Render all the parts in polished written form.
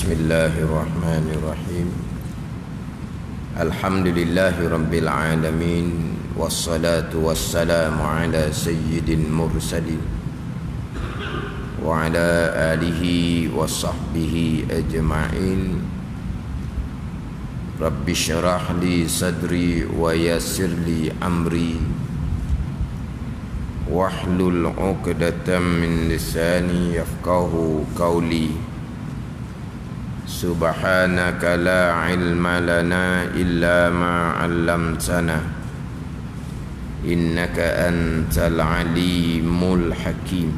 Bismillahirrahmanirrahim. Alhamdulillahi rabbil alamin. Wassalatu wassalamu ala sayyidil mursalin wa ala alihi wa sahbihi ajma'in. Rabbi syrah li sadri wa yassir li amri wahlul 'uqdatam min lisani yafqahu qawli. Subhanaka la ilma lana illa ma 'allamtana innaka antal alimul hakim.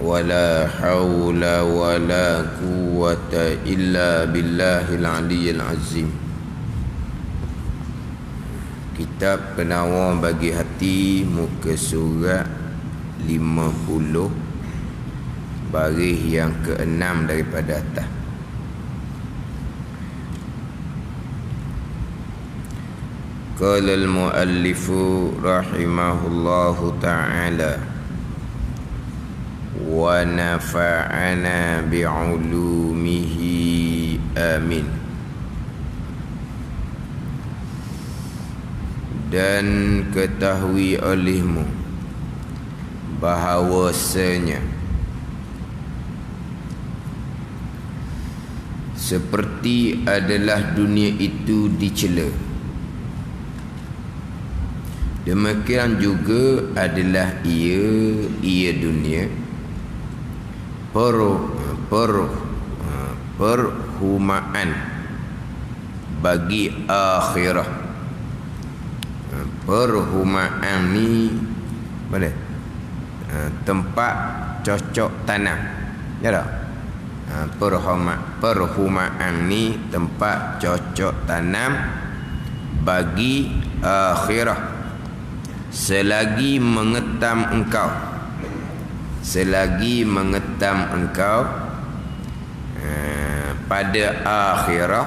Wala hawla wala quwwata illa billahil aliyyil azim. Kitab Penawar Bagi Hati, muka surat 50, baris yang ke-6 daripada atas. Qala al-muallifu rahimahullahu ta'ala wa nafa'ana bi'ulumihi amin. Dan ketahui olehmu bahawasanya seperti adalah dunia itu dicela, demikian juga adalah ia dunia perhumaan bagi akhirah. Perhumaan ni mana? Tempat cocok tanam, ya tak? Perhumaan ni tempat cocok tanam bagi akhirah. Selagi mengetam engkau pada akhirah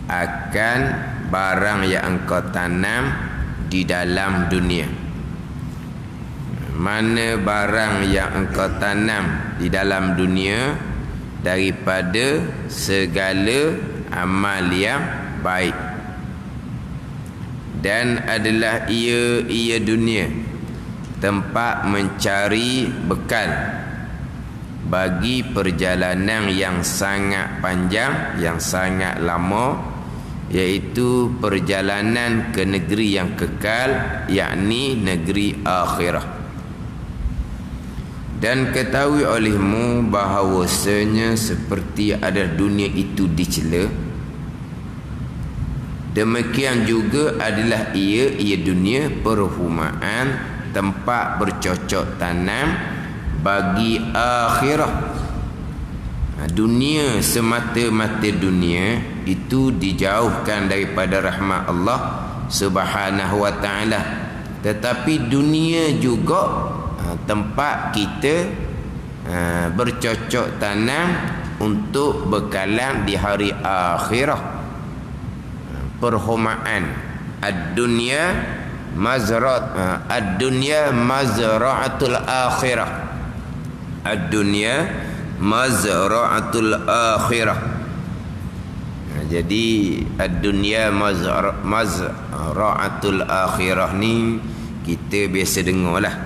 akan barang yang engkau tanam di dalam dunia. Mana barang yang engkau tanam di dalam dunia daripada segala amal yang baik. Dan adalah ia dunia tempat mencari bekal bagi perjalanan yang sangat panjang, yang sangat lama, iaitu perjalanan ke negeri yang kekal, yakni negeri akhirah. Dan ketahui olehmu bahawasanya seperti ada dunia itu dicela, demikian juga adalah ia dunia perhumaan tempat bercocok tanam bagi akhirah. Dunia semata-mata dunia itu dijauhkan daripada rahmat Allah Subhanahu wa ta'ala. Tetapi dunia juga tempat kita bercocok tanam untuk bekalan di hari akhirah. Perhumaan ad-dunya mazra'atul akhirah. Ad-dunya mazra'atul akhirah. Jadi ad-dunya mazra'atul akhirah ni kita biasa dengar lah.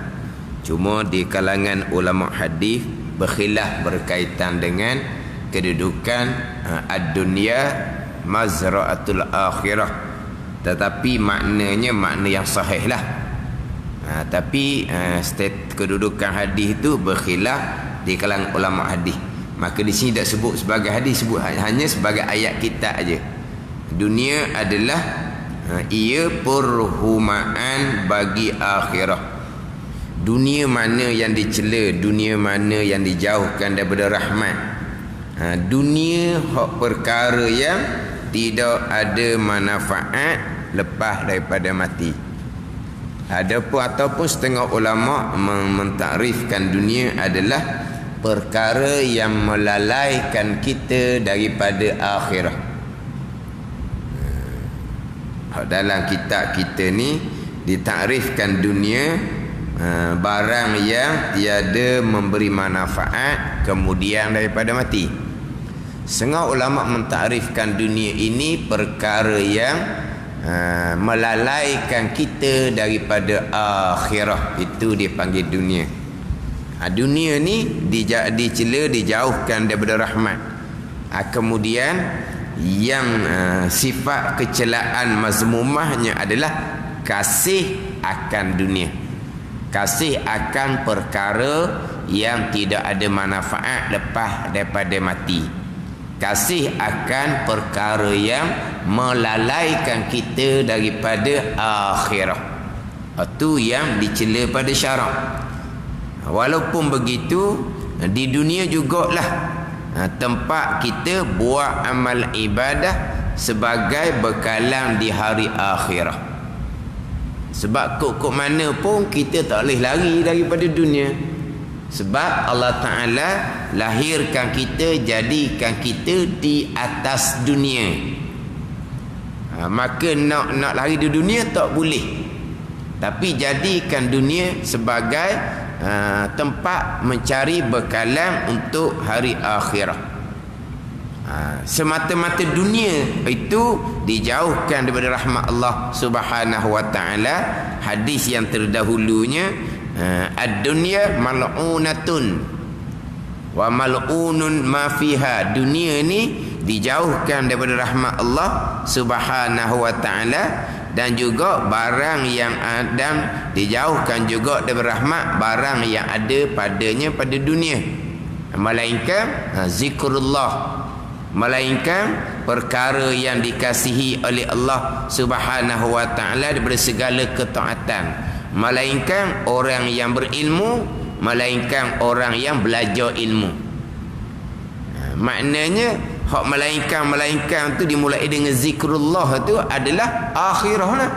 Cuma di kalangan ulama hadis berkhilaf berkaitan dengan kedudukan ad-dunya mazra'atul akhirah. Tetapi maknanya makna yang sahih lah. Tapi kedudukan hadis itu berkhilaf di kalangan ulama hadis. Maka di sini tak sebut sebagai hadis, sebut hanya sebagai ayat kitab aja. Dunia adalah ia perhumaan bagi akhirah. Dunia mana yang dicela, dunia mana yang dijauhkan daripada rahmat. Dunia hak perkara yang tidak ada manfaat lepas daripada mati. Ataupun setengah ulama mentakrifkan dunia adalah perkara yang melalaikan kita daripada akhirah. Dalam kitab kita ni ditakrifkan dunia barang yang tiada memberi manfaat kemudian daripada mati. Setengah ulama mentakrifkan dunia ini perkara yang melalaikan kita daripada akhirah. Itu dipanggil dunia. Dunia ni dicela, dijauhkan daripada rahmat. Kemudian yang sifat kecelaan mazmumahnya adalah kasih akan dunia, kasih akan perkara yang tidak ada manfaat lepas daripada mati, kasih akan perkara yang melalaikan kita daripada akhirah. Itu yang dicela pada syarak. Walaupun begitu, di dunia jugalah tempat kita buat amal ibadah sebagai bekalan di hari akhirah. Sebab kok mana pun kita tak boleh lari daripada dunia. Sebab Allah Ta'ala lahirkan kita, jadikan kita di atas dunia. Maka nak lari di dunia tak boleh. Tapi jadikan dunia sebagai tempat mencari bekalan untuk hari akhirah. Semata-mata dunia itu dijauhkan daripada rahmat Allah Subhanahu wa taala. Hadis yang terdahulunya, ad-dunya mal'unatun wa mal'unun ma fiha. Dunia ni dijauhkan daripada rahmat Allah Subhanahu wa taala, dan juga barang yang ada dijauhkan juga daripada rahmat barang yang ada padanya pada dunia, melainkan zikrullah, melainkan perkara yang dikasihi oleh Allah Subhanahu wa taala daripada segala ketaatan, melainkan orang yang berilmu, melainkan orang yang belajar ilmu. Maknanya hak melainkan tu dimulai dengan zikrullah tu adalah akhirah lah.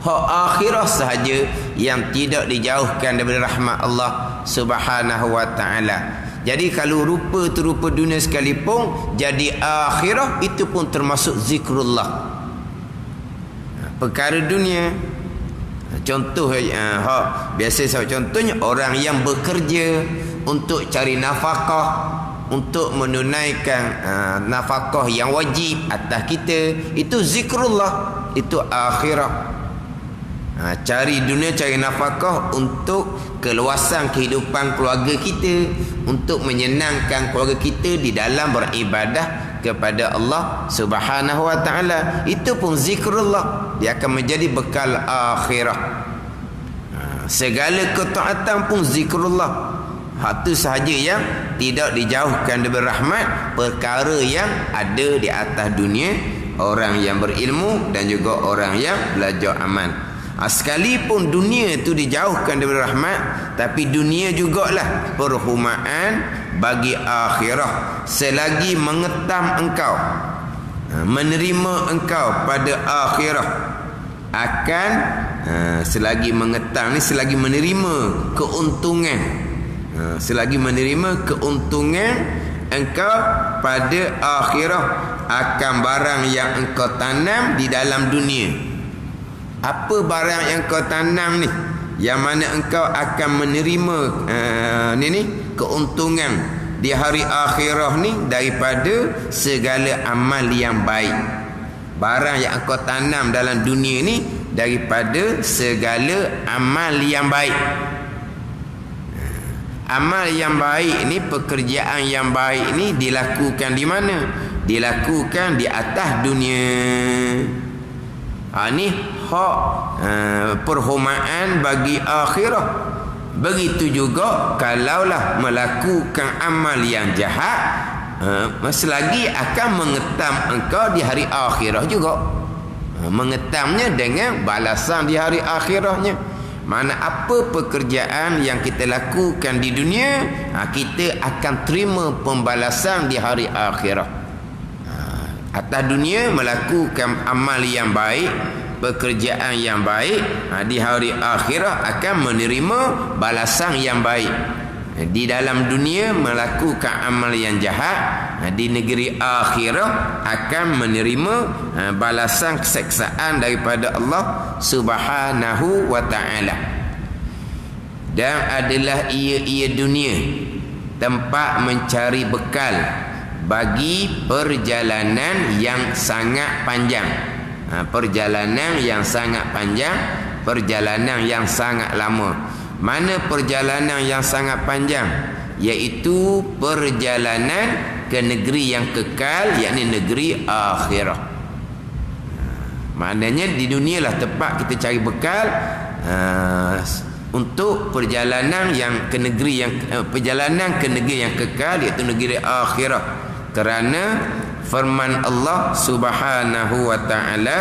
Hak akhirah sahaja yang tidak dijauhkan daripada rahmat Allah Subhanahu wa taala. Jadi kalau rupa tu rupa dunia sekalipun, jadi akhirah itu pun termasuk zikrullah. Perkara dunia, contoh biasa saya contohnya orang yang bekerja untuk cari nafkah, untuk menunaikan nafkah yang wajib atas kita, itu zikrullah, itu akhirah. Cari dunia, cari nafkah untuk keluasan kehidupan keluarga kita, untuk menyenangkan keluarga kita di dalam beribadah kepada Allah Subhanahu wa taala, itu pun zikrullah. Dia akan menjadi bekal akhirah. Segala ketaatan pun zikrullah. Hak tu sahaja yang tidak dijauhkan daripada rahmat, perkara yang ada di atas dunia, orang yang berilmu dan juga orang yang belajar amal. Sekalipun dunia itu dijauhkan daripada rahmat, tapi dunia jugalah perhumaan bagi akhirah. Selagi mengetam engkau, menerima engkau pada akhirah, akan selagi mengetam ni, selagi menerima keuntungan, selagi menerima keuntungan engkau pada akhirah akan barang yang engkau tanam di dalam dunia. Apa barang yang engkau tanam ni, yang mana engkau akan menerima keuntungan di hari akhirah ni daripada segala amal yang baik. Barang yang engkau tanam dalam dunia ni daripada segala amal yang baik. Amal yang baik ni, pekerjaan yang baik ni dilakukan di mana? Dilakukan di atas dunia. Ni hak perhumaan bagi akhirah. Begitu juga kalaulah melakukan amal yang jahat, selagi akan mengetam engkau di hari akhirah juga. Mengetamnya dengan balasan di hari akhirahnya. Mana apa pekerjaan yang kita lakukan di dunia, kita akan terima pembalasan di hari akhirah. Atas dunia melakukan amal yang baik, pekerjaan yang baik, di hari akhirah akan menerima balasan yang baik. Di dalam dunia melakukan amal yang jahat, di negeri akhirah akan menerima balasan keseksaan daripada Allah Subhanahu wa taala. dan adalah ia dunia tempat mencari bekal bagi perjalanan yang sangat panjang. Perjalanan yang sangat panjang, perjalanan yang sangat lama. Mana perjalanan yang sangat panjang? Iaitu perjalanan ke negeri yang kekal, yakni negeri akhirah. Maknanya di dunialah tempat kita cari bekal untuk perjalanan yang ke negeri yang perjalanan ke negeri yang kekal, iaitu negeri akhirah. Kerana firman Allah Subhanahu wa taala,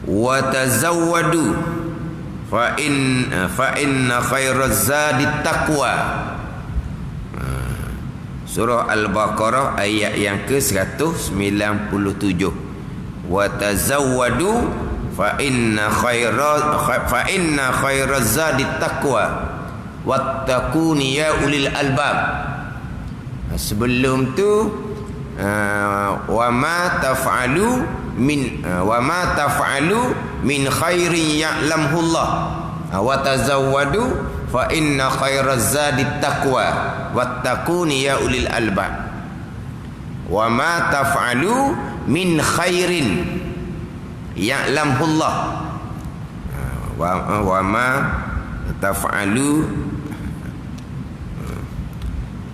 wa tazawwadu fa inna khairaz zadi taqwa. Surah Al-Baqarah ayat yang ke-197. Wa tazawwadu fa inna khairaz zadi taqwa wattaquni ya ulil albab. Sebelum tu wa ma taf'alu min khairin ya'lamhu Allah. Wa tazawwadu fa inna khairaz zadi taqwa wattaquni ya ulil albab. Wa ma taf'alu min khairin ya'lamhu Allah. Wa ma taf'alu,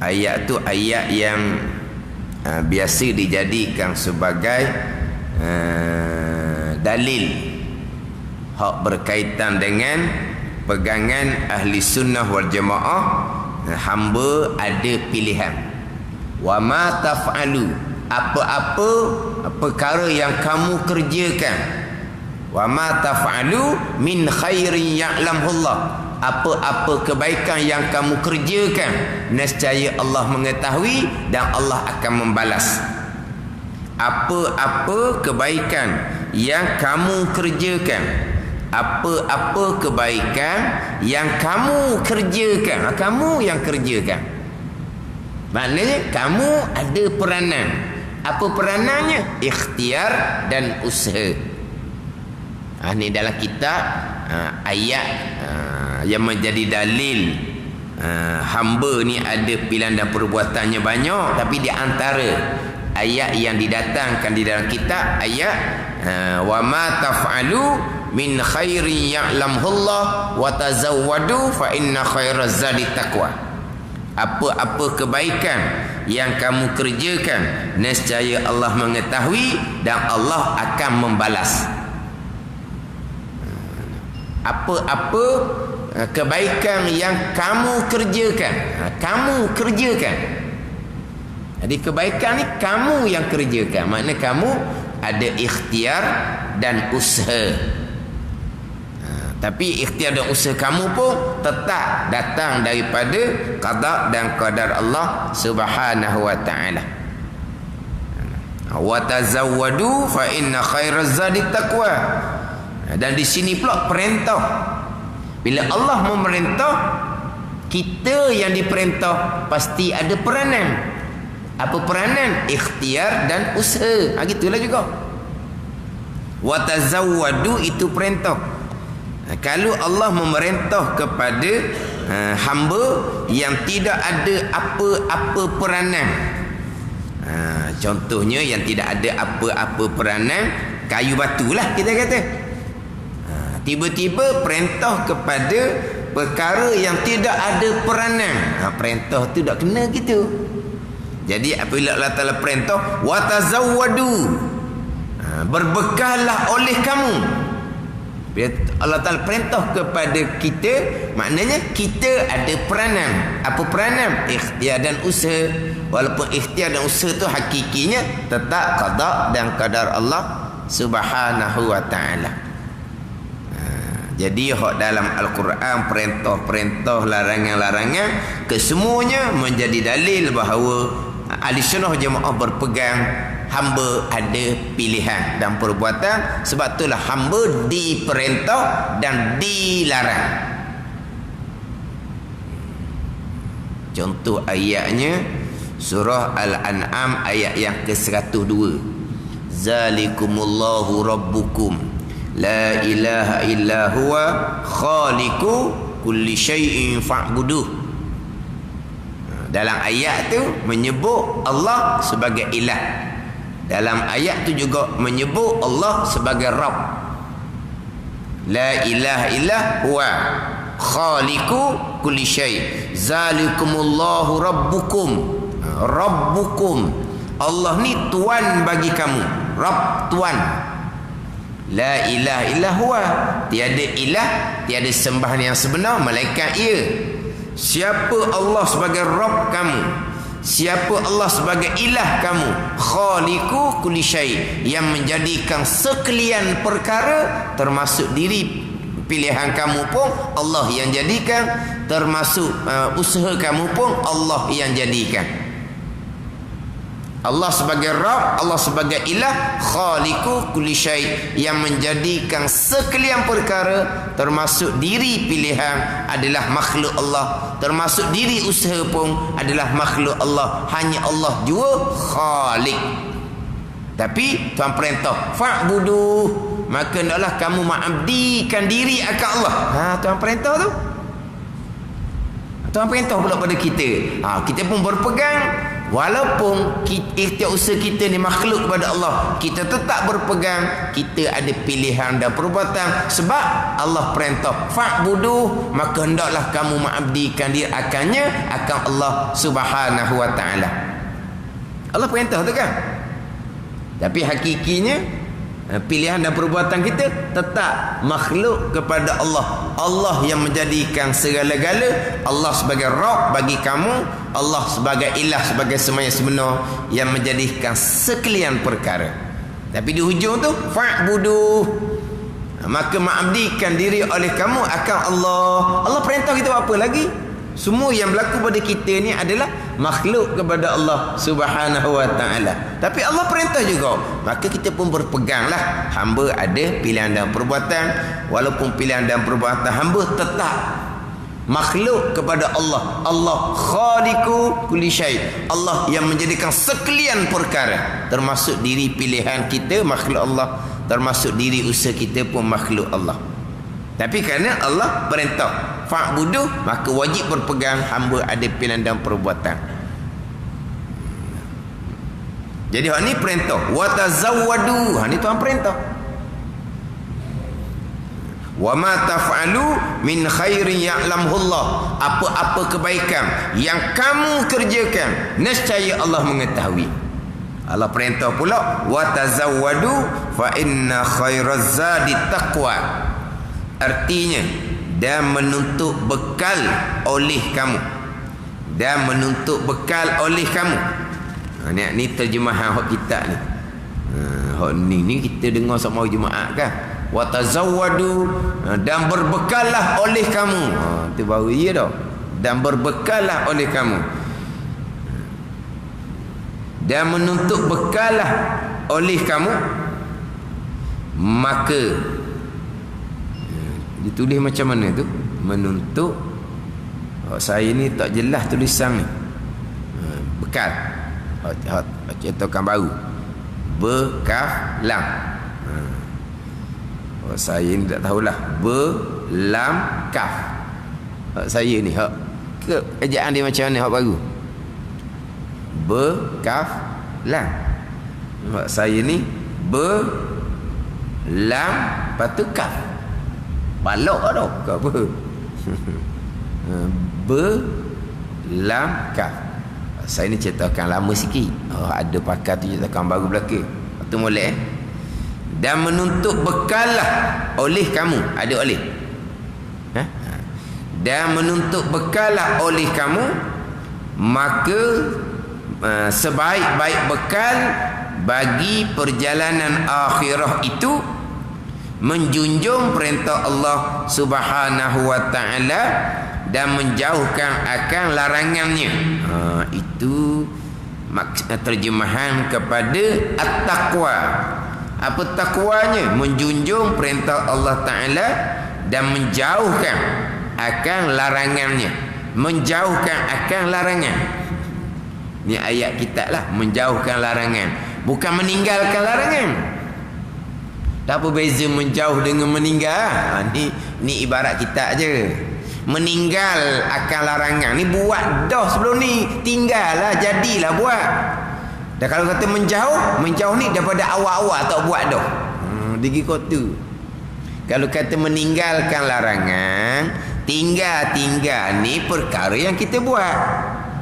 ayat tu ayat yang biasa dijadikan sebagai dalil hak berkaitan dengan pegangan ahli sunnah wal jamaah. Hamba ada pilihan. Wa ma taf'alu, apa-apa perkara yang kamu kerjakan. Wa ma taf'alu min khairin ya'lamhu Allah, apa-apa kebaikan yang kamu kerjakan, nescaya Allah mengetahui dan Allah akan membalas. Apa-apa kebaikan yang kamu kerjakan, apa-apa kebaikan yang kamu kerjakan, kamu yang kerjakan, maknanya kamu ada peranan. Apa peranannya? Ikhtiar dan usaha. Ini dalam kitab ayat yang menjadi dalil hamba ni ada pilihan dan perbuatannya banyak. Tapi di antara ayat yang didatangkan di dalam kitab ayat wa ma taf'alu min khairin ya'lamhu Allah wa tazawwadu fa inna khairaz zadi taqwa. Apa-apa kebaikan yang kamu kerjakan, nescaya Allah mengetahui dan Allah akan membalas. Apa-apa kebaikan yang kamu kerjakan, kamu kerjakan. Jadi kebaikan ni kamu yang kerjakan, maknanya kamu ada ikhtiar dan usaha. Tapi ikhtiar dan usaha kamu pun tetap datang daripada qada dan qadar Allah Subhanahu wa taala. Wa tazawwadu fa inna khairaz zadi taqwa. Dan di sini pula perintah. Bila Allah memerintah, kita yang diperintah pasti ada peranan. Apa peranan? Ikhtiar dan usaha. Gitulah juga. Wa tazawwadu itu perintah. Kalau Allah memerintah kepada hamba yang tidak ada apa-apa peranan, contohnya yang tidak ada apa-apa peranan, kayu batu lah kita kata. Tiba-tiba perintah kepada perkara yang tidak ada peranan, perintah tu tak kena gitu. Jadi apabila Allah Ta'ala perintah wa tazawwadu, berbekallah oleh kamu. Bila Allah Ta'ala perintah kepada kita, maknanya kita ada peranan. Apa peranan? Ikhtiar dan usaha. Walaupun ikhtiar dan usaha tu hakikinya tetap qada dan qadar Allah Subhanahu wa ta'ala. Jadi hak dalam Al-Quran, perintah-perintah, larangan-larangan, kesemuanya menjadi dalil bahawa ahli sunnah jemaah berpegang hamba ada pilihan dan perbuatan. Sebab itulah hamba diperintah dan dilarang. Contoh ayatnya surah Al-An'am ayat yang ke-102. Zalikumullahu rabbukum la ilaha illa huwa khaliqu kulli syai'in fa'buduh. Dalam ayat tu menyebut Allah sebagai ilah. Dalam ayat tu juga menyebut Allah sebagai Rabb. La ilaha illa huwa khaliqu kulli syai'. Zalikumullahu rabbukum. Rabbukum. Allah ni tuan bagi kamu. Rabb, tuan. La ilaha illa huwa. Tiada ilah, tiada sembahan yang sebenar malaikat ia. Siapa Allah sebagai Rabb kamu, siapa Allah sebagai ilah kamu, khaliqu kulli syai', yang menjadikan sekalian perkara, termasuk diri pilihan kamu pun Allah yang jadikan, termasuk usaha kamu pun Allah yang jadikan. Allah sebagai Rabb, Allah sebagai ilah, khaliqu kulli syai', yang menjadikan sekalian perkara, termasuk diri pilihan adalah makhluk Allah, termasuk diri usaha pun adalah makhluk Allah. Hanya Allah jua khaliq. Tapi Tuhan perintah fa'budu, maka hendaklah kamu mengabdikan diri akan Allah. Tuhan perintah tu. Tuhan perintah pula pada kita. Kita pun berpegang. Walaupun ikhtiar usaha kita ni makhluk kepada Allah, kita tetap berpegang. Kita ada pilihan dan perbuatan. Sebab Allah perintah fa'budu, maka hendaklah kamu mengabdikan diri akannya, akan Allah subhanahu wa ta'ala. Allah perintah tu kan. Tapi hakikinya pilihan dan perbuatan kita tetap makhluk kepada Allah. Allah yang menjadikan segala-gala. Allah sebagai Rabb bagi kamu, Allah sebagai ilah, sebagai semaya sebenar, yang menjadikan sekalian perkara. Tapi di hujung tu fa'budu, maka mengabdikan diri oleh kamu akan Allah. Allah perintah kita buat apa lagi? Semua yang berlaku pada kita ni adalah makhluk kepada Allah subhanahu wa ta'ala. Tapi Allah perintah juga, maka kita pun berpeganglah. Hamba ada pilihan dan perbuatan. Walaupun pilihan dan perbuatan hamba tetap makhluk kepada Allah. Allah khaliqu kulli syai', Allah yang menjadikan sekalian perkara, termasuk diri pilihan kita makhluk Allah, termasuk diri usaha kita pun makhluk Allah. Tapi kerana Allah perintah fa'budu, maka wajib berpegang. Hamba ada pilihan dan perbuatan. Jadi hak ni perintah. Wa tazawwadu, ni Tuhan perintah. Wa ma taf'alu min khairin ya'lamullah, apa-apa kebaikan yang kamu kerjakan, nescaya Allah mengetahui. Allah perintah pula wa tazawwadu fa inna khairaz zadi taqwa. Artinya, dan menuntut bekal oleh kamu, dan menuntut bekal oleh kamu. Ni terjemahan hak kita ni. Hak ni kita dengar sama jemaah kan. Wa tazawwadu, dan berbekallah oleh kamu. Tu baru ia dah. Dan berbekallah oleh kamu. Dan menuntut bekallah oleh kamu, maka ditulis macam mana tu? Menuntut. Saya ni tak jelas tulisan ni. Bekal. Contohkan baru. Bekal lam. Saya ni tak tahulah. Lam kaf. Saya ni hak ejaan dia macam mana hak baru? Kaf lam. Saya ni lam patu kaf. Balok dah ke apa? Lam kaf. Saya ni ceritakan lama sikit. Ada pakar tu ceritakan baru belaka. Tu molek. Dan menuntut bekallah oleh kamu. Ada oleh. Dan menuntut bekallah oleh kamu, maka sebaik-baik bekal bagi perjalanan akhirah itu menjunjung perintah Allah subhanahu wa ta'ala dan menjauhkan akan larangannya. Itu terjemahan kepada at-taqwa. Apa takwanya? Menjunjung perintah Allah Ta'ala dan menjauhkan akan larangannya. Menjauhkan akan larangan. Ni ayat kita lah. Menjauhkan larangan, bukan meninggalkan larangan. Tak apa beza menjauh dengan meninggal. Ni ibarat kita je. meninggal akan larangan ni, buat dah sebelum ni, tinggallah, jadilah buat. Dan kalau kata menjauh ni daripada awal-awal tak buat dah. Digi kota. Kalau kata meninggalkan larangan, tinggal ni perkara yang kita buat.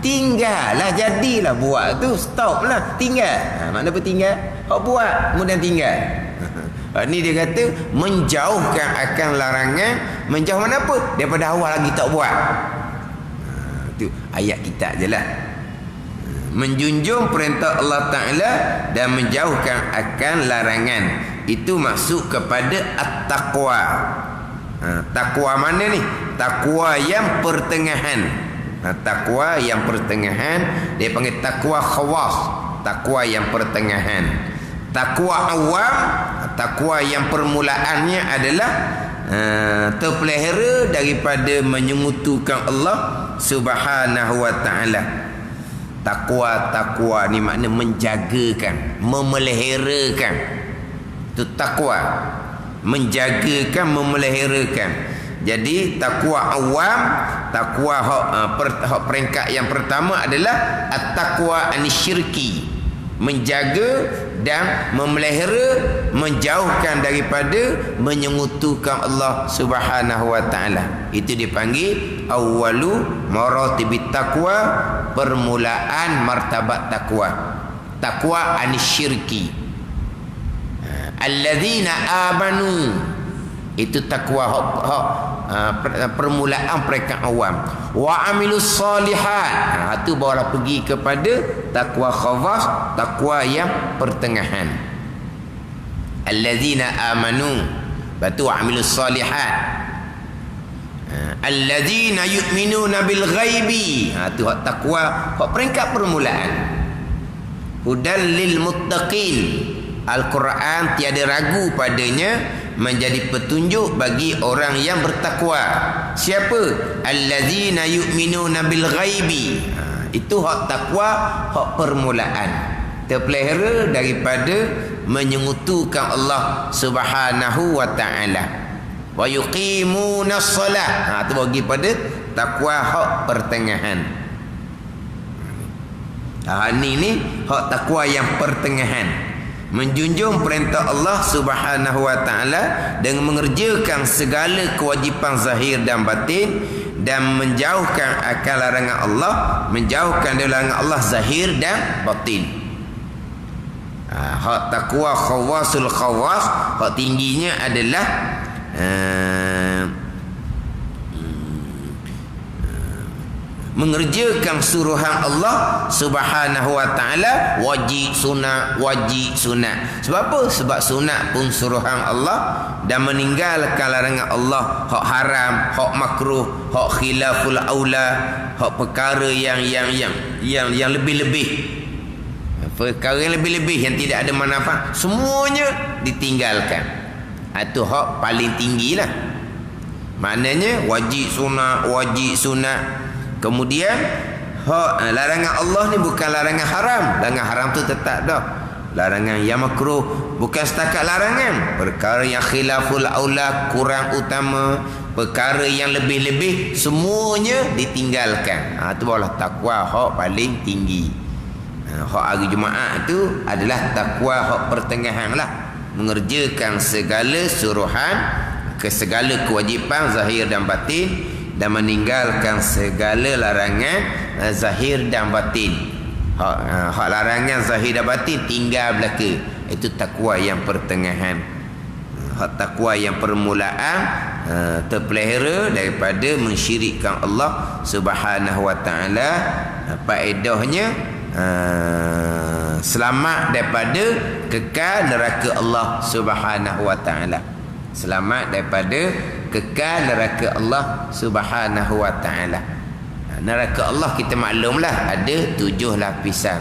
Tinggallah, jadilah buat tu, stoplah, tinggal. Mana apa tinggal? Hak buat, kemudian tinggal. Ni dia kata menjauhkan akan larangan. Menjauh mana apa? Daripada awal lagi tak buat. Tu ayat kita je lah. Menjunjung perintah Allah Ta'ala dan menjauhkan akan larangan. Itu maksud kepada at-taqwa. Taqwa mana ni? Taqwa yang pertengahan. Taqwa yang pertengahan dia panggil taqwa khawas. Taqwa yang pertengahan. Taqwa awam, taqwa yang permulaannya adalah terpelihara daripada menyekutukan Allah Subhanahu wa taala. Taqwa ni makna menjagakan, memeliharakan. Itu taqwa. Menjagakan, memeliharakan. Jadi taqwa awam, taqwa hak peringkat yang pertama adalah at-taqwa anisyirki. Menjaga dan memelihara, menjauhkan daripada menyengutukan Allah Subhanahu wa taala. Itu dipanggil awwalu maratibit taqwa, permulaan martabat taqwa. Taqwa anisyirki. Alladzina amanu. Itu taqwa permulaan peringkat awam. Wa amilus solihat. Itu barulah pergi kepada taqwa khawas, taqwa yang pertengahan. Alladzina amanu. Batu wa amilus solihat. Alladzina yu'minuna bil ghaibi. Itu taqwa peringkat permulaan. Hudal lil muttaqin. Al-Quran tiada ragu padanya, menjadi petunjuk bagi orang yang bertakwa. Siapa? Allazina yu'minuna bil ghaibi. Itu hak takwa, hak permulaan. Terpelihara daripada menyengutukan Allah Subhanahu wa taala. Wa yuqimuna shalah. Itu bagi pada takwa hak pertengahan. Ni hak takwa yang pertengahan. Menjunjung perintah Allah Subhanahu wa taala dengan mengerjakan segala kewajipan zahir dan batin, dan menjauhkan akan larangan Allah, menjauhkan dari larangan Allah zahir dan batin. Hak takwa khawasul khawas, hak tingginya adalah mengerjakan suruhan Allah Subhanahu wa taala, wajib sunat, wajib sunat. Sebab apa? Sebab sunat pun suruhan Allah, dan meninggalkan larangan Allah, hak haram, hak makruh, hak khilaful aula, hak perkara yang lebih-lebih. Perkara yang lebih-lebih yang tidak ada manfaat, semuanya ditinggalkan. Itu hak paling tinggilah. Maknanya wajib sunat, wajib sunat. Kemudian larangan Allah ni bukan larangan haram. Larangan haram tu tetap dah. Larangan yang makruh bukan setakat larangan. Perkara yang khilaful aula, kurang utama, perkara yang lebih-lebih, semuanya ditinggalkan. Itu barulah takwa hak paling tinggi. Hak hari Jumaat tu adalah takwa hak pertengahan lah. Mengerjakan segala suruhan, ke segala kewajipan zahir dan batin, dan meninggalkan segala larangan zahir dan batin. Hak larangan zahir dan batin tinggal belaka. Itu takwa yang pertengahan. Hak takwa yang permulaan terpelihara daripada mensyirikkan Allah Subhanahu wa taala. Faedahnya selamat daripada kekal neraka Allah Subhanahu wa taala. Selamat daripada kekal neraka Allah Subhanahu wa taala. Neraka Allah kita maklumlah ada 7 lapisan.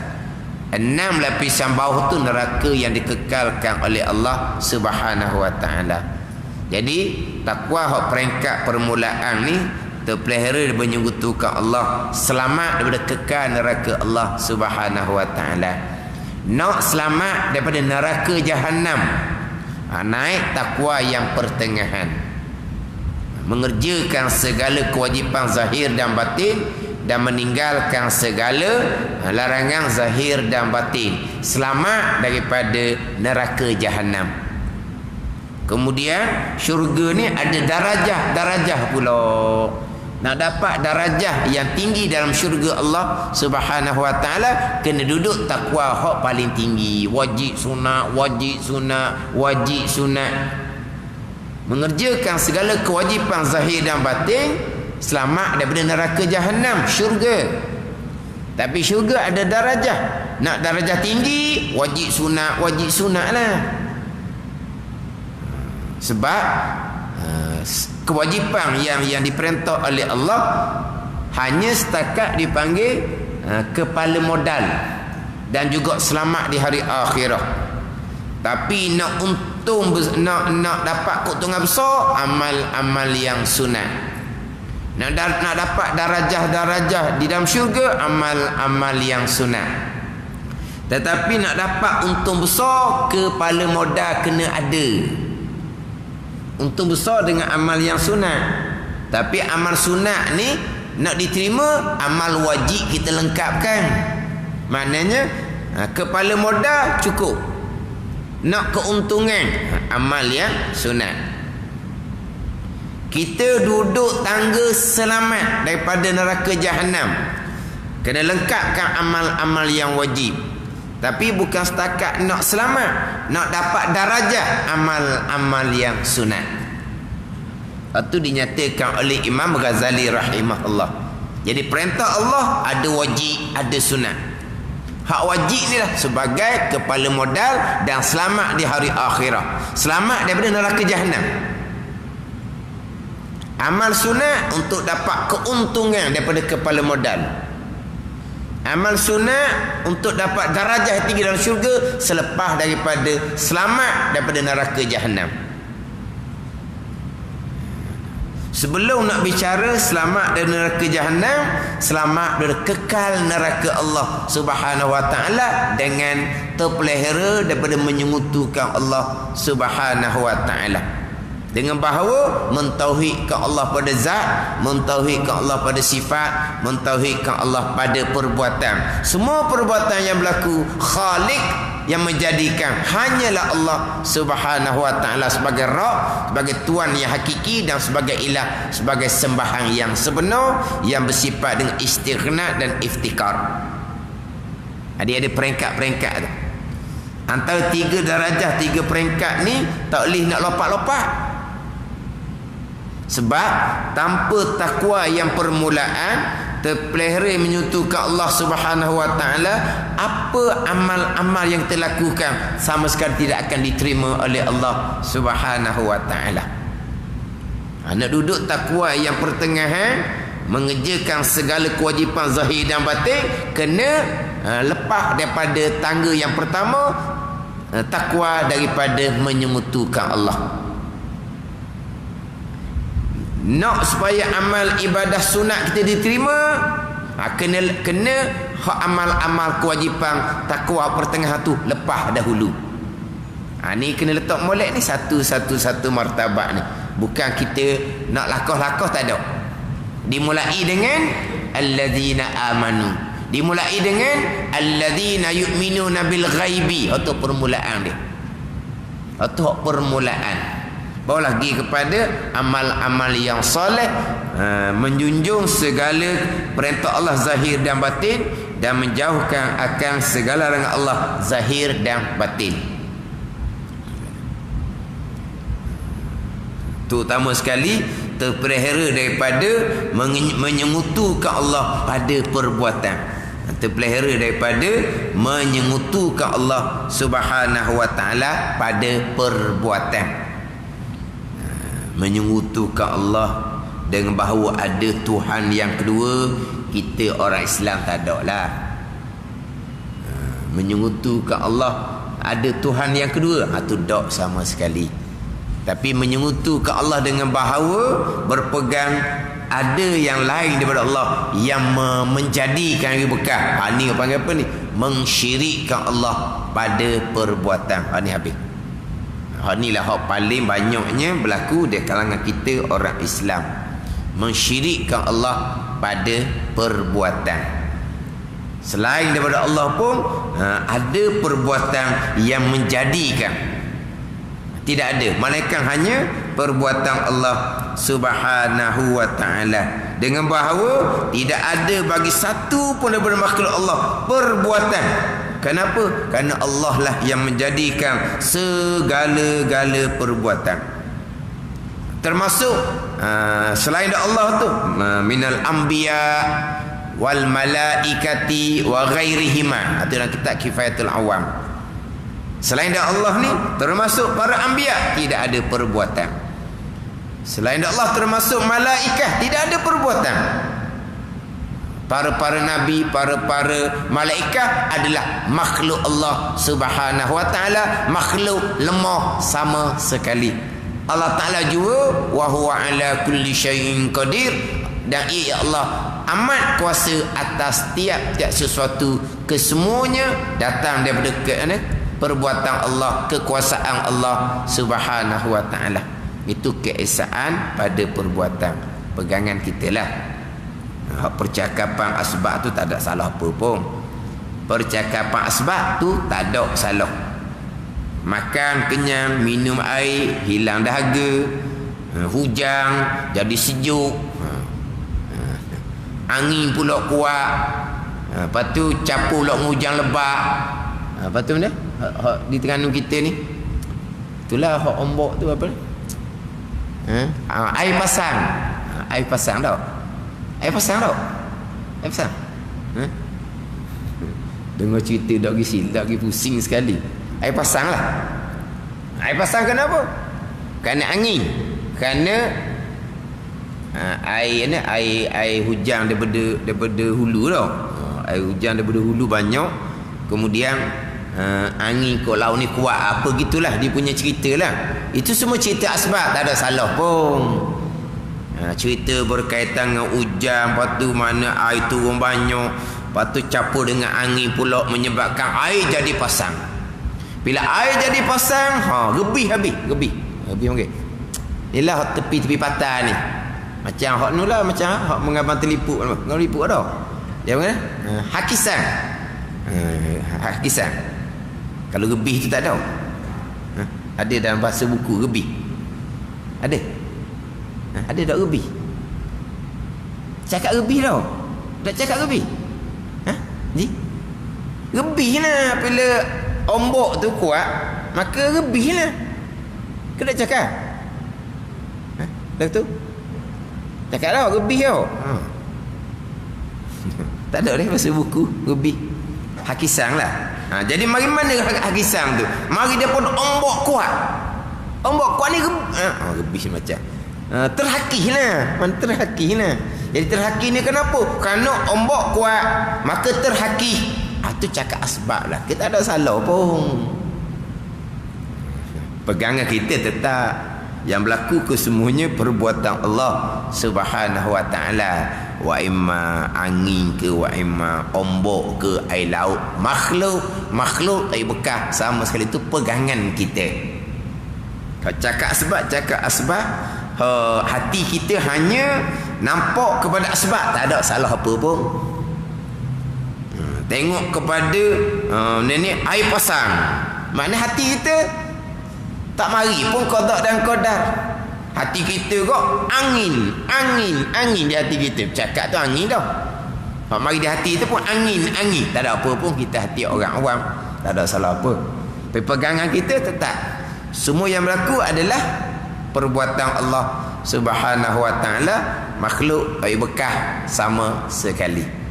6 lapisan bawah tu neraka yang dikekalkan oleh Allah Subhanahu wa taala. Jadi takwa hak peringkat permulaan ni terpelihara menyekutukan Allah, selamat daripada kekal neraka Allah Subhanahu wa taala. Nak selamat daripada neraka Jahannam, naik takwa yang pertengahan. mengerjakan segala kewajipan zahir dan batin dan meninggalkan segala larangan zahir dan batin, selamat daripada neraka jahanam. Kemudian syurga ni ada darajah pula. Nak dapat darajah yang tinggi dalam syurga Allah Subhanahu wa taala, kena duduk takwa hak paling tinggi, wajib sunat, mengerjakan segala kewajipan zahir dan batin, selamat daripada neraka jahanam, syurga. Tapi syurga ada darajah. Nak darajah tinggi, wajib sunat lah. Sebab kewajipan yang diperintah oleh Allah hanya setakat dipanggil kepala modal dan juga selamat di hari akhirat. Tapi nak untung, nak dapat keuntungan besar, amal yang sunat. Nak dapat darajah di dalam syurga, amal yang sunat. Tetapi nak dapat untung besar, kepala modal kena ada. Untung besar dengan amal yang sunat. Tapi amal sunat ni nak diterima, amal wajib kita lengkapkan. Maknanya kepala modal cukup. Nak keuntungan, amal yang sunat. Kita duduk tangga selamat daripada neraka jahanam, kena lengkapkan amal-amal yang wajib. Tapi bukan setakat nak selamat, nak dapat darajah amal-amal yang sunat. Itu dinyatakan oleh Imam Ghazali rahimahullah. Jadi perintah Allah ada wajib, ada sunat. Hak wajib ni lah sebagai kepala modal dan selamat di hari akhirat, selamat daripada neraka jahanam. Amal sunat untuk dapat keuntungan daripada kepala modal. Amal sunat untuk dapat darajah tinggi dalam syurga selepas daripada selamat daripada neraka jahanam. Sebelum nak bicara selamat dari neraka jahanam, selamat dari kekal neraka Allah Subhanahu wa taala dengan terpelihara daripada menyengutukan Allah Subhanahu wa taala. Dengan bahawa mentauhidkan Allah pada zat, mentauhidkan Allah pada sifat, mentauhidkan Allah pada perbuatan. Semua perbuatan yang berlaku, Khalik yang menjadikan hanyalah Allah Subhanahu wa taala sebagai Rabb, sebagai Tuhan yang hakiki dan sebagai ilah, sebagai sembahan yang sebenar yang bersifat dengan istighna dan iftikar. Ada peringkat-peringkat tu. Antara 3 darajah, 3 peringkat ni tak boleh nak lompat-lompat. Sebab tanpa takwa yang permulaan, terpelihara menyutukan Allah Subhanahu wa taala, apa amal-amal yang kita lakukan sama sekali tidak akan diterima oleh Allah Subhanahu wa taala. Nak duduk takwa yang pertengahan, mengerjakan segala kewajipan zahir dan batin, kena lepas daripada tangga yang pertama, takwa daripada menyengutukan Allah. Nak supaya amal ibadah sunat kita diterima, kena hak amal-amal kewajipan takwa pertengahan tu lepas dahulu. Ni kena letak molek ni satu martabat ni. Bukan kita nak lakoh-lakoh, tak ada. Dimulai dengan alladzina amanu, dimulai dengan alladzina yu'minuna bil ghaibi. Itu permulaan dia. Itu permulaan. Bawa lagi kepada amal-amal yang soleh, menjunjung segala perintah Allah zahir dan batin dan menjauhkan akan segala larangan Allah zahir dan batin. Terutama sekali terpelihara daripada menyengutukan Allah pada perbuatan. Terpelihara daripada menyengutukan Allah Subhanahu wa taala pada perbuatan. Menyengutukan Allah dengan bahawa ada Tuhan yang kedua, kita orang Islam tak ada lah. Menyengutukan Allah ada Tuhan yang kedua, itu tak sama sekali. Tapi menyengutukan Allah dengan bahawa berpegang ada yang lain daripada Allah yang menjadikan dia bekas. Ni panggil apa ni? Mensyirikkan Allah pada perbuatan. Ni habis. Hak ni lah hak paling banyaknya berlaku di kalangan kita orang Islam. Mensyirikkan Allah pada perbuatan. Selain daripada Allah pun ada perbuatan yang menjadikan. Tidak ada, melainkan hanya perbuatan Allah Subhanahu wa ta'ala. Dengan bahawa tidak ada bagi satu pun daripada makhluk Allah perbuatan. Kenapa? Kerana Allah lah yang menjadikan segala-gala perbuatan. Termasuk selain Allah tu minal anbiya wal malaikati wa ghairihima. Itu dalam kitab Kifayatul Awam. Selain Allah ni termasuk para anbiya tidak ada perbuatan. Selain Allah termasuk malaikat tidak ada perbuatan. Para nabi, para malaikat adalah makhluk Allah Subhanahu wa taala, makhluk lemah sama sekali. Allah Taala juga wa huwa ala kulli syai'in qadir, dan ia Allah amat kuasa atas tiap-tiap sesuatu, kesemuanya datang daripada perbuatan Allah, kekuasaan Allah Subhanahu wa taala. Itu keesaan pada perbuatan. Pegangan kita lah. Percakapan asbab tu tak ada salah apa pun. Percakapan asbab tu tak ada salah. Makan kenyang, minum air hilang dahaga, hujan jadi sejuk, angin pula kuat, lepas tu campur pula hujan lebat. Lepas tu mana di Terengganu kita ni, itulah hak ombak tu apa ni, air pasang. Air pasang tau. Air pasang tau. Air pasang. Dengar cerita dak pergi silap, pergi pusing sekali. Air pasang lah. Air pasang kenapa? Kerana angin. Kerana air ni air hujan daripada hulu tau. Air hujan daripada hulu banyak. Kemudian angin kat laut ni kuat, apa gitulah dia punya cerita lah. Itu semua cerita asbab, tak ada salah pun. Cerita berkaitan dengan hujan, lepas tu mana air turun banyak, lepas tu campur dengan angin pula menyebabkan air jadi pasang. Bila air jadi pasang, gebih habis. Gebih okey. Inilah tepi-tepi patah ni. Macam hak nu lah, macam hak mengabang telipuk. Telipuk ada. Dia mana? Hakisan. Hakisan. Kalau gebih tu tak ada. Ada dalam bahasa buku gebih. Ada. Ada tak gebih? Cakap gebih tau. Tak cakap gebih. Ni? Gebih lah. Bila ombak tu kuat, maka gebih lah. Kau tak cakap? Dah tu? Cakap tau, gebih tau. Tak ada dah bahasa buku gebih. Hakisang lah. Jadi mari mana hakisang tu? Mari dia pun ombak kuat. Ombak kuat ni gebih macam. Terhakih lah. Terhakih lah. Jadi terhakih ni kenapa? Kerana ombak kuat, maka terhakih. Itu cakap asbab lah. Kita tak ada salah pun. Pegangan kita tetap yang berlaku kesemuanya perbuatan Allah Subhanahu wa ta'ala. Wa imma angin ke, wa imma ombak ke, air laut, makhluk air bekas, sama sekali itu pegangan kita. Kalau cakap asbab, hati kita hanya nampak kepada asbab, tak ada salah apa pun. Tengok kepada nenek air pasang, makna hati kita tak mari pun qada dan qadar. Hati kita kok angin di hati kita. Cakap tu angin dah. Hak mari di hati tu pun angin. Tak ada apa pun, kita hati orang awam, tak ada salah apa. Tapi pegangan kita tetap semua yang berlaku adalah perbuatan Allah Subhanahu wa ta'ala, makhluk air bekas sama sekali.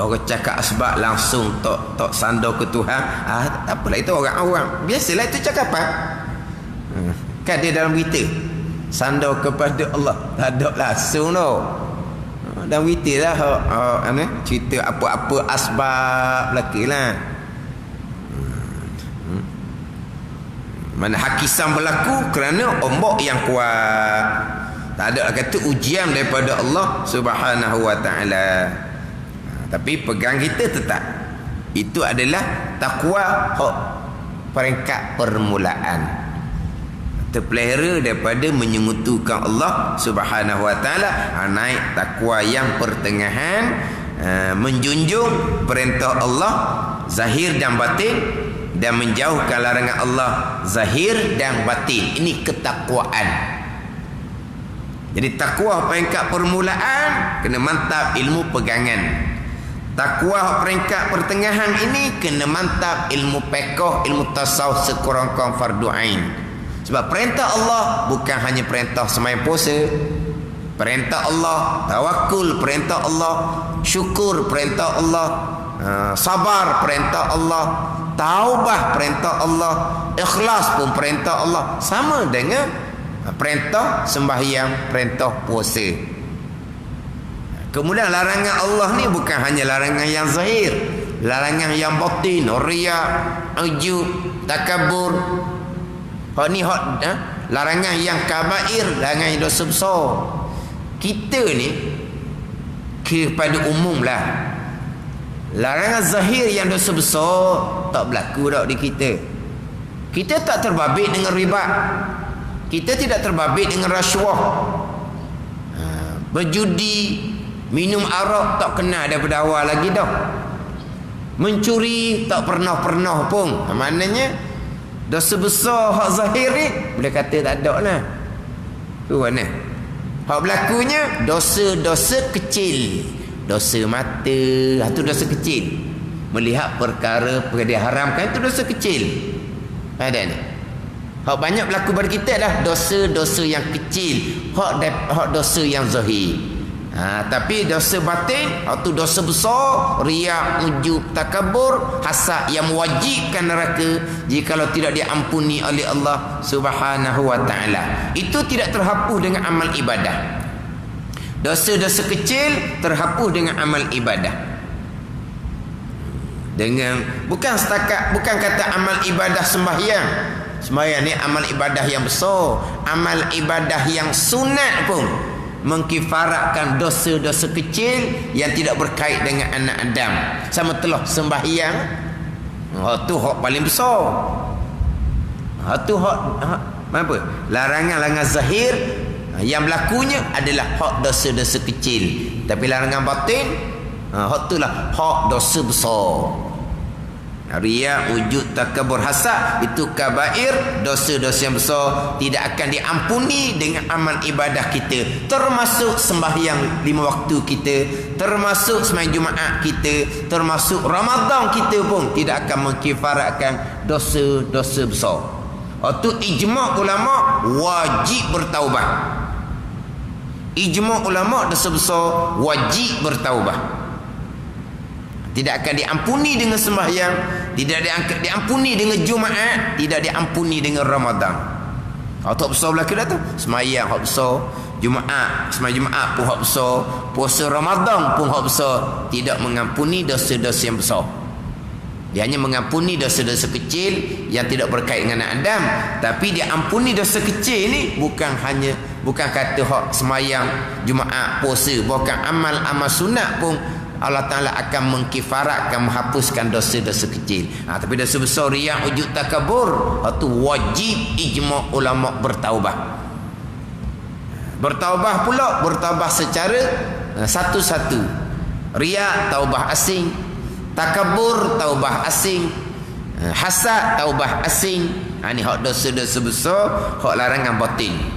Orang cakap asbab langsung tak sandar ke Tuhan, apalah itu orang awam. Biasalah itu cakapan. Kan dia dalam berita sandar kepada Allah, tak ada langsung tau. Dalam berita lah cerita apa-apa asbab lakilah. Mana hakisan berlaku kerana ombak yang kuat. Tak ada kata ujian daripada Allah Subhanahu wa ta'ala. Tapi pegang kita tetap. Itu adalah takwa hak peringkat permulaan. Terpelihara daripada menyekutukan Allah Subhanahu wa taala. Naik takwa yang pertengahan, menjunjung perintah Allah zahir dan batin, dan menjauhkan larangan Allah zahir dan batin. Ini ketakwaan. Jadi takwa peringkat permulaan kena mantap ilmu pegangan. Takwa peringkat pertengahan ini kena mantap ilmu fiqh, ilmu tasawuf sekurang-kurang fardu ain. Sebab perintah Allah bukan hanya perintah sembahyang puasa. Perintah Allah tawakul, perintah Allah syukur, perintah Allah sabar, perintah Allah taubah, perintah Allah ikhlas pun perintah Allah. Sama dengan perintah sembahyang, perintah puasa. Kemudian larangan Allah ni bukan hanya larangan yang zahir, larangan yang batin, riya, ujub, takabur. Hak ni larangan yang kabair, larangan yang dosa besar. Kita ni kepada umum lah, larangan zahir yang dosa besar tak berlaku dah di kita. Kita tak terbabit dengan riba, kita tidak terbabit dengan rasuah, berjudi, minum arak tak kena daripada awal lagi dah. Mencuri tak pernah pun. Maknanya dosa besar hak zahir ni boleh kata tak ada lah. Tu mana? Hak berlakunya dosa-dosa kecil. Dosa mata, itu dosa kecil. Melihat perkara diharamkan itu dosa kecil. Ada ni. Hak banyak berlaku pada kita adalah dosa-dosa yang kecil. Hak dosa yang zahir. Tapi dosa batin itu dosa besar, riya, ujub, takabur, hasad yang mewajibkan neraka jikalau tidak diampuni oleh Allah Subhanahu wa taala. Itu tidak terhapus dengan amal ibadah. Dosa-dosa kecil terhapus dengan amal ibadah. Dengan bukan kata amal ibadah sembahyang. Sembahyang ni amal ibadah yang besar, amal ibadah yang sunat pun mengkifaratkan dosa-dosa kecil yang tidak berkait dengan anak Adam. Sama telah sembahyang, tu hak paling besar. Tu hak apa? Larangan-larangan zahir yang berlakunya adalah hak dosa-dosa kecil. Tapi larangan batin, hak itulah hak dosa besar. Riya, wujud, takabur, hasad itu kabair, dosa-dosa yang besar, tidak akan diampuni dengan amal ibadah kita, termasuk sembahyang 5 waktu kita, termasuk sembahyang Jumaat kita, termasuk Ramadan kita pun tidak akan mengkifaratkan dosa-dosa besar. Itu ijma' ulama wajib bertaubat. Ijma' ulama dosa besar wajib bertaubat. Tidak akan diampuni dengan sembahyang, tidak diampuni dengan Jumaat, tidak diampuni dengan Ramadan. Tak besar belaka dah tu. Sembahyang hak besar, Jumaat, sembahyang Jumaat pun hak besar, puasa Ramadan pun hak besar, tidak mengampuni dosa-dosa yang besar. Dia hanya mengampuni dosa-dosa kecil yang tidak berkait dengan anak Adam. Tapi dia ampuni dosa kecil ni bukan kata hak sembahyang Jumaat, puasa, bukan amal-amal sunat pun Allah Ta'ala akan mengkifaratkan, menghapuskan dosa-dosa kecil. Tapi dosa besar, riya, ujub, takabur, itu wajib ijma' ulama' bertaubat. Bertaubat pula, bertaubat secara satu-satu. Riya, taubah asing. Takabur, taubah asing. Hasad, taubah asing. Ini hak dosa-dosa besar, hak larangan batin.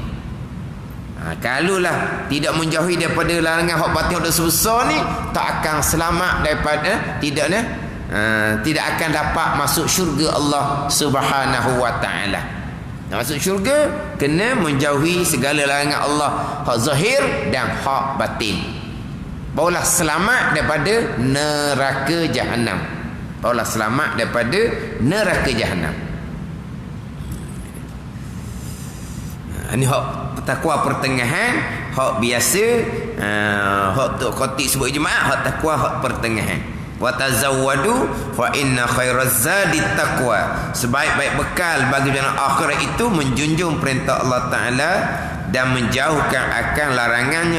Kalulah tidak menjauhi daripada larangan hak batin hak dosa besar ni, tak akan selamat daripada tidak akan dapat masuk syurga Allah Subhanahu wa taala. Masuk syurga kena menjauhi segala larangan Allah, hak zahir dan hak batin. Barulah selamat daripada neraka jahanam. Barulah selamat daripada neraka jahanam. Ini hak takwa pertengahan, hak biasa, hak tu khatib sebut ijma', hak takwa hak pertengahan. Wa tazawwadu fa inna khairaz zadi taqwa. Sebaik-baik bekal bagi dunia akhirat itu menjunjung perintah Allah Taala dan menjauhkan akan larangan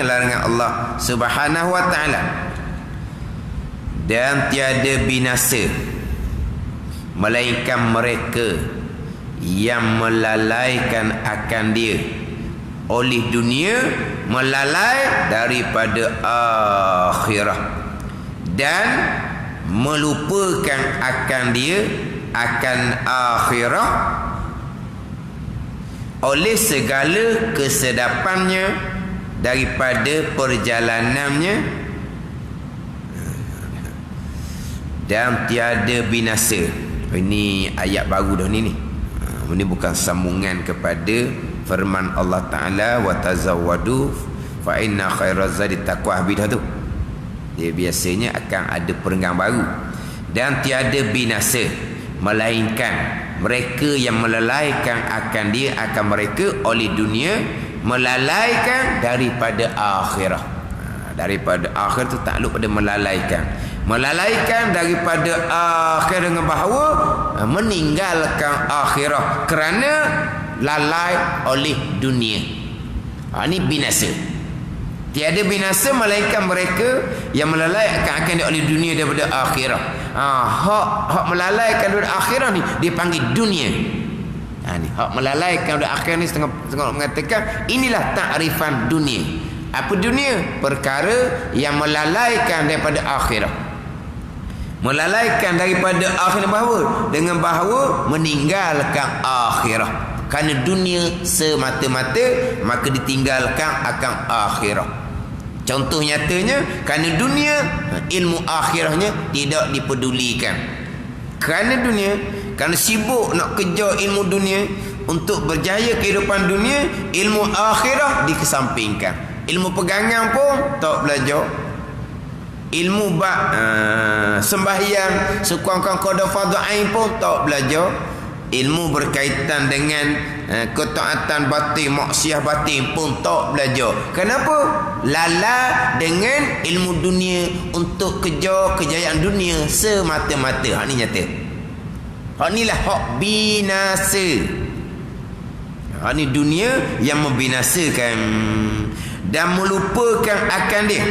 Allah Subhanahu wa taala. dan tiada binasa melainkan mereka yang melalaikan akan dia oleh dunia, melalai daripada akhirah, dan melupakan akan dia akan akhirah oleh segala kesedapannya daripada perjalanannya, dan tiada binasa. Ini ayat baru dah ni. Ini bukan sambungan kepada firman Allah Ta'ala, wa tazawwadu fa inna khairaz zadi taqwa bidah tu. Dia biasanya akan ada perenggan baru. Dan tiada binasa melainkan mereka yang melalaikan akan dia akan mereka oleh dunia, melalaikan daripada akhirah. Daripada akhir tu takluk pada melalaikan. Melalaikan daripada akhir dengan bahawa meninggalkan akhirah kerana lalai oleh dunia. Ini binasa. Tiada binasa melainkan mereka yang melalaikan akan dia oleh dunia daripada akhirah. Hak melalaikan daripada akhirah ni dipanggil dunia. Ni hak melalaikan daripada akhirah ni setengah mengatakan inilah takrifan dunia. Apa dunia? Perkara yang melalaikan daripada akhirah. Melalaikan daripada akhirah bahawa dengan bahawa meninggalkan akhirah. Kerana dunia semata-mata maka ditinggalkan akan akhirah. Contoh nyatanya, kerana dunia ilmu akhirahnya tidak dipedulikan. Kerana dunia, kerana sibuk nak kejar ilmu dunia, untuk berjaya kehidupan dunia, ilmu akhirah dikesampingkan. Ilmu pegangan pun tak belajar. Ilmu sembahyang sekurang-kurang qada fardhu ain pun tak belajar. Ilmu berkaitan dengan ketaatan batin, maksiat batin pun tak belajar. Kenapa? Lala dengan ilmu dunia untuk kejar kejayaan dunia semata-mata. Hak ni nyata. Hak ni lah hak binasa. Hak ni dunia yang membinasakan dan melupakan akan dia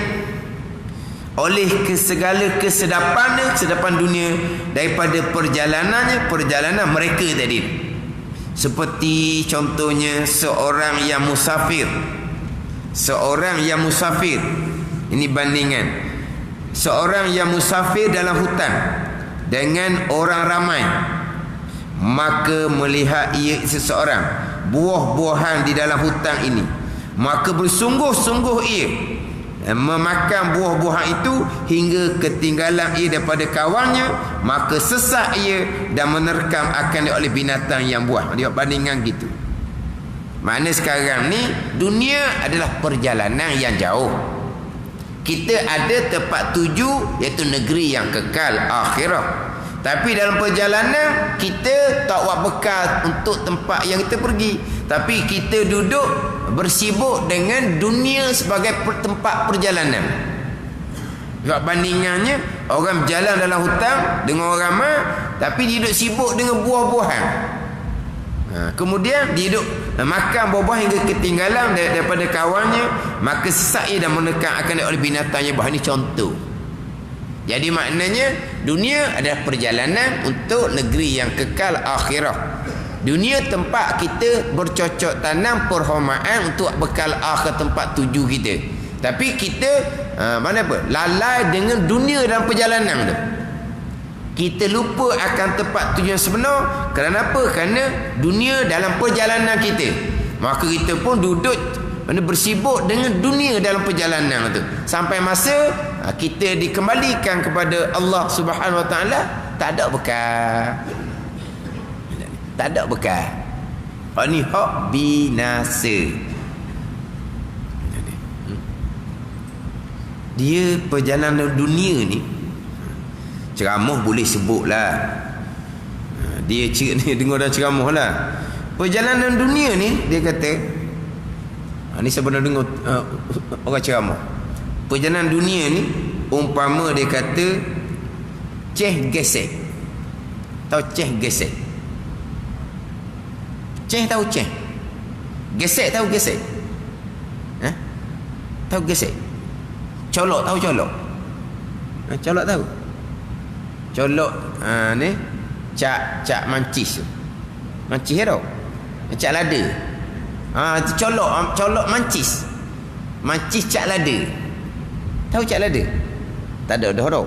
oleh segala kesedapan dunia daripada perjalanan mereka tadi. Seperti contohnya seorang yang musafir. Ini bandingan. Seorang yang musafir dalam hutan dengan orang ramai, maka melihat ia seseorang buah-buahan di dalam hutan ini, maka bersungguh-sungguh ia memakan buah-buahan itu hingga ketinggalan ia daripada kawannya, maka sesak ia dan menerkam akan dia oleh binatang yang buah. Dia bandingan gitu. Makna sekarang ni dunia adalah perjalanan yang jauh. Kita ada tempat tuju iaitu negeri yang kekal akhirah. Tapi dalam perjalanan kita tak buat bekal untuk tempat yang kita pergi, tapi kita duduk bersibuk dengan dunia sebagai tempat perjalanan. Sebab bandingannya orang berjalan dalam hutan dengan orang ramai, tapi dia duduk sibuk dengan buah-buahan. Kemudian dia duduk makan buah-buah hingga ketinggalan daripada kawannya, maka sesak ia dan menekan akan oleh binatang yang buah. Ini contoh. Jadi maknanya dunia adalah perjalanan untuk negeri yang kekal akhirah. Dunia tempat kita bercocok tanam perhomaan untuk bekal akhir tempat tuju kita. Tapi kita lalai dengan dunia dalam perjalanan tu. Kita lupa akan tempat tujuan sebenar. Kenapa? Kerana dunia dalam perjalanan kita. Maka kita pun duduk bersibuk dengan dunia dalam perjalanan tu. Sampai masa kita dikembalikan kepada Allah Subhanahu Wa Taala, tak ada bekal. Tak ada bekal. Ini hak binasa. Dia perjalanan dunia ni, ceramah boleh sebutlah. Dia dengar dah ceramah lah. Perjalanan dunia ni, dia kata, ni saya pernah dengar orang ceramah. Perjalanan dunia ni umpama dia kata ceh gesek. Tahu ceh gesek? Ceh tahu ceh? Gesek tahu gesek? Tahu gesek? Colok tahu colok? Colok tahu? colok ni cak mancis tu. Mancis tau. Cak lada. Itu colok mancis. Mancis cak lada. Tahu cak lada? Tak ada dah tau.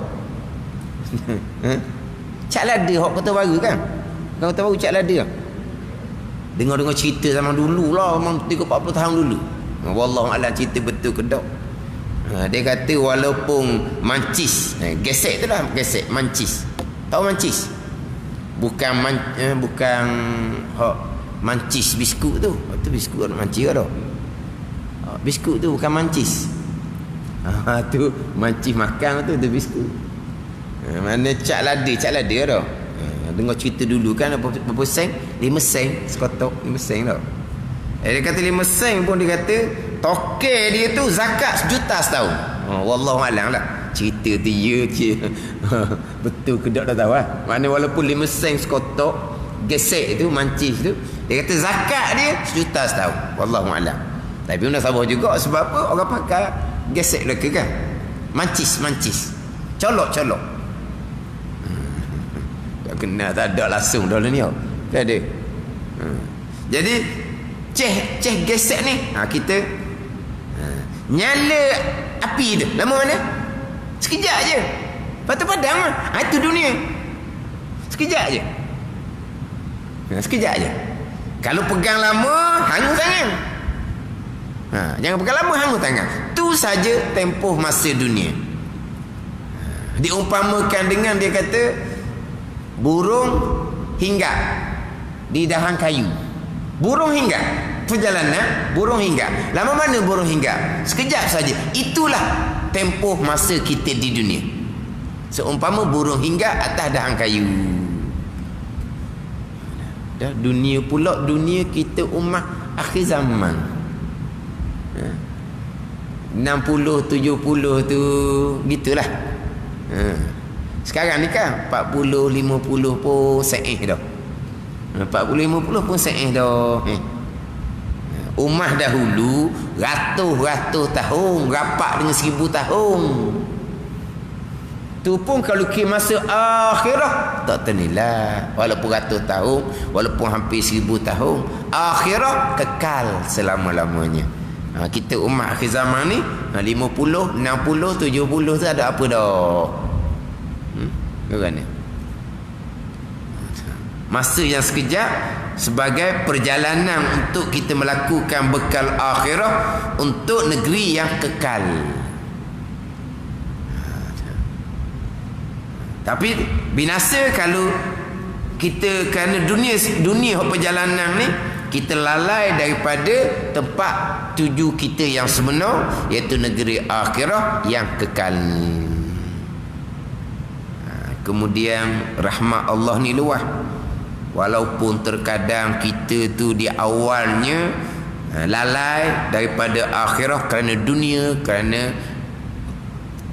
Cak lada hok Kota Baru kan? Kota Baru cak lada. Dengar-dengar cerita zaman dulu lah, memang 30-40 tahun dulu. Wallahu a'lam cerita betul ke tak. Dia kata walaupun mancis, gesek tu lah, gesek mancis. Tahu mancis? Bukan mancis biskut tu. Tu biskut mancis ke tak? Biskut tu bukan mancis. Tu mancis makan tu biskut. Mana cak lada dah. Dengar cerita dulu kan berapa sen? 5 sen sekotok, 5 sen tau. Dia kata 5 sen pun dia kata toke dia tu zakat 1 juta setahun. Wallahu alam lah. Cerita tu betul ke tak dah tahu lah. Mana walaupun 5 sen sekotok gesek tu mancis tu, dia kata zakat dia 1 juta setahun. Wallahu alam. Tapi benda sabar juga sebab apa? Orang pakai gesek leka kan. Mancis. Colok. Tak kena, tak ada langsung dah ni. Tak ada. Jadi ceh gesek ni kita nyala api tu lama mana? Sekejap je. Lepas tu padam lah. Itu dunia. Sekejap je. Sekejap je. Kalau pegang lama, hangus tangan. Jangan pegang lama, hangus tangan. Tu saja tempoh masa dunia. Diumpamakan dengan dia kata burung hinggap di dahan kayu. Burung hinggap, perjalanan burung hinggap. Lama mana burung hinggap? Sekejap saja. Itulah tempoh masa kita di dunia. Seumpama burung hinggap atas dahan kayu. Dah dunia pula, dunia kita umat akhir zaman. 60 70 tu gitulah. Sekarang ni kan 40 50 pun sahih dah. 40 50 pun sahih dah. Ummah dahulu ratus-ratus tahun, rapat dengan 1000 tahun. Tu pun kalau ke masa akhirah tak ternilai. Walaupun ratus tahun, walaupun hampir 1000 tahun, akhirah kekal selama-lamanya. Kita umat akhir zaman ni 50, 60, 70 tu ada apa dah? Kan? Masa yang sekejap sebagai perjalanan untuk kita melakukan bekal akhirah untuk negeri yang kekal. Tapi binasa kalau kita kerana dunia perjalanan ni kita lalai daripada tempat tuju kita yang sebenar, iaitu negeri akhirah yang kekal. Kemudian rahmat Allah ni luas. Walaupun terkadang kita tu di awalnya lalai daripada akhirah kerana dunia, kerana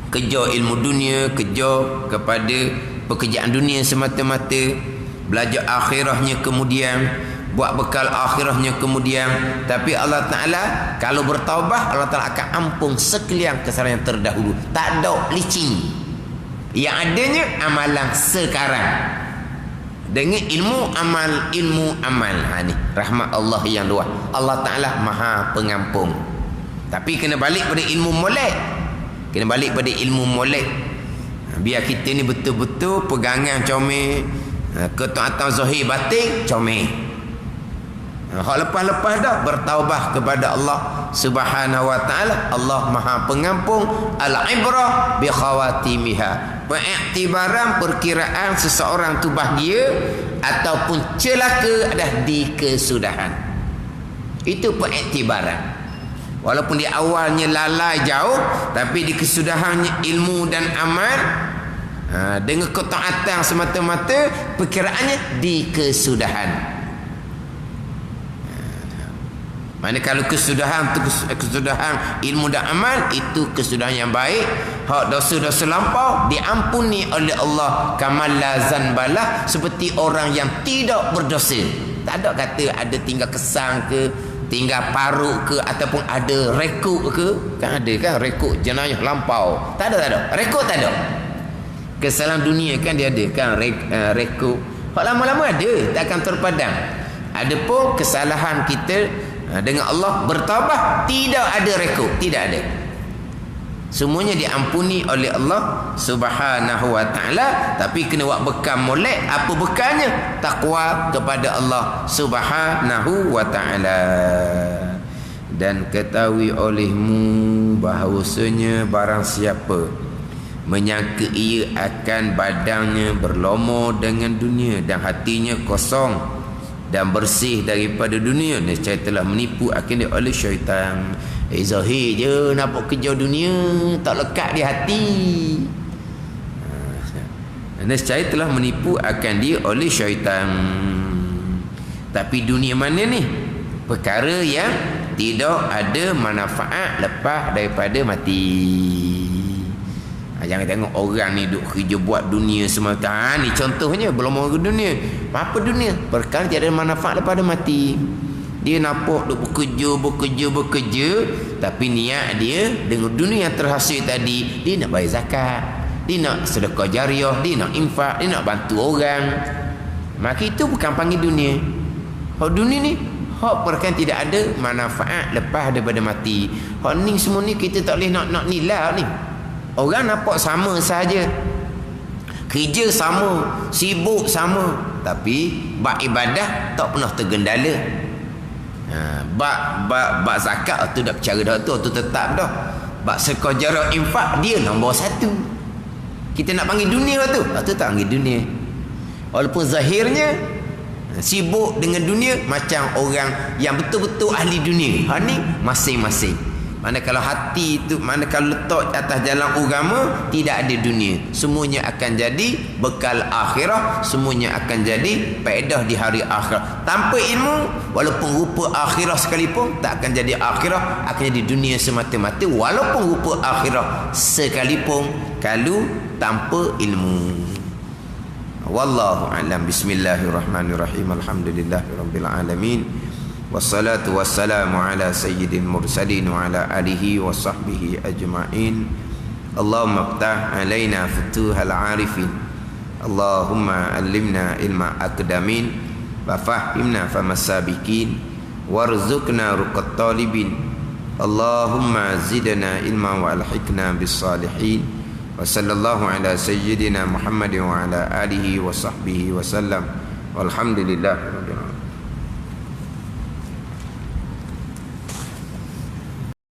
kejar ilmu dunia, kejar kepada pekerjaan dunia semata-mata, belajar akhirahnya kemudian, buat bekal akhirahnya kemudian. Tapi Allah Ta'ala kalau bertaubat, Allah Ta'ala akan ampun sekalian kesalahan yang terdahulu. Tak ada licin. Yang adanya amalan sekarang dengan ilmu amal. Ni rahmat Allah yang luas. Allah Ta'ala maha pengampun. Tapi kena balik pada ilmu molek. Biar kita ni betul-betul pegangan comel, ketaatan zahir batin comel. Hak lepas-lepas dah bertaubat kepada Allah Subhanahu wa taala. Allah Maha Pengampun. Al-ibrah bi khawatimiha. Pengiktibaran perkiraan seseorang tu bahagia ataupun celaka dah di kesudahan. Itu pengiktibaran. Walaupun di awalnya lalai jauh, tapi di kesudahannya ilmu dan amal, dengan ketaatan semata-mata, perkiraannya di kesudahan. Mana kalau kesudahan tu kesudahan ilmu dan amal, itu kesudahan yang baik. Hak dosa-dosa lampau diampuni oleh Allah kamal la zanbalah, seperti orang yang tidak berdosa. Tak ada kata ada tinggal kesang ke, tinggal paruk ke, ataupun ada rekod ke. Kan ada kan rekod jenayah lampau. Tak ada. Rekod tak ada. Kesalahan dunia kan dia ada kan rekod. Hak lama-lama ada, tak akan terpadam. Adapun kesalahan kita dengan Allah bertaubat, tidak ada rekod, tidak ada. Semuanya diampuni oleh Allah Subhanahu wa taala, tapi kena buat bekam molek. Apa bekalnya? Takwa kepada Allah Subhanahu wa taala. Dan ketahui olehmu bahawasanya barang siapa menyangka ia akan badannya berlomor dengan dunia dan hatinya kosong dan bersih daripada dunia, nescaya telah menipu akan dia oleh syaitan. Zahir je nampak kerja dunia, tak lekat di hati. Nescaya telah menipu akan dia oleh syaitan. Tapi dunia mana ni? Perkara yang tidak ada manfaat lepas daripada mati. Jangan tengok orang ni duk kerja buat dunia semata. Ni contohnya belum orang ke dunia. Apa dunia? Perkara tiada manfaat lepas dia mati. Dia nampak duk bekerja, tapi niat dia dengan dunia yang terhasil tadi, dia nak bayar zakat, dia nak sedekah jariah, dia nak infak, dia nak bantu orang. Maka itu bukan panggil dunia. Hak dunia ni hak perkara tidak ada manfaat lepas daripada mati. Hak ni semua ni kita tak boleh nak nilai ni. Orang nampak sama saja, kerja sama, sibuk sama, tapi bab ibadah tak pernah tergendala. Bab zakat tu dah bercara dah, tu tetap dah. Bab sedekah jariah infak dia nombor satu. Kita nak panggil dunia tu tak panggil dunia. Walaupun zahirnya sibuk dengan dunia macam orang yang betul-betul ahli dunia. Ha ni masing-masing. Manakala hati itu, manakala letak atas jalan agama, tidak ada dunia. Semuanya akan jadi bekal akhirah, semuanya akan jadi faedah di hari akhirah. Tanpa ilmu, walaupun rupa akhirah sekalipun, tak akan jadi akhirah, akan jadi dunia semata-mata. Walaupun rupa akhirah sekalipun, kalau tanpa ilmu. Wallahu a'lam. Bismillahirrahmanirrahim. Alhamdulillahirabbil alamin. Wassalatu wassalamu ala sayyidil mursalin wa ala alihi wa sahbihi ajma'in. Allahumma ftah alaina futuhal arifin. Allahumma allimna ilma aqdamin wa fahimna famasabikin warzuqna ruqat talibin. Allahumma zidna ilma wa alhiqna bis salihin. Wa sallallahu ala sayyidina Muhammadin wa ala alihi wa sahbihi wa sallam. Walhamdulillah.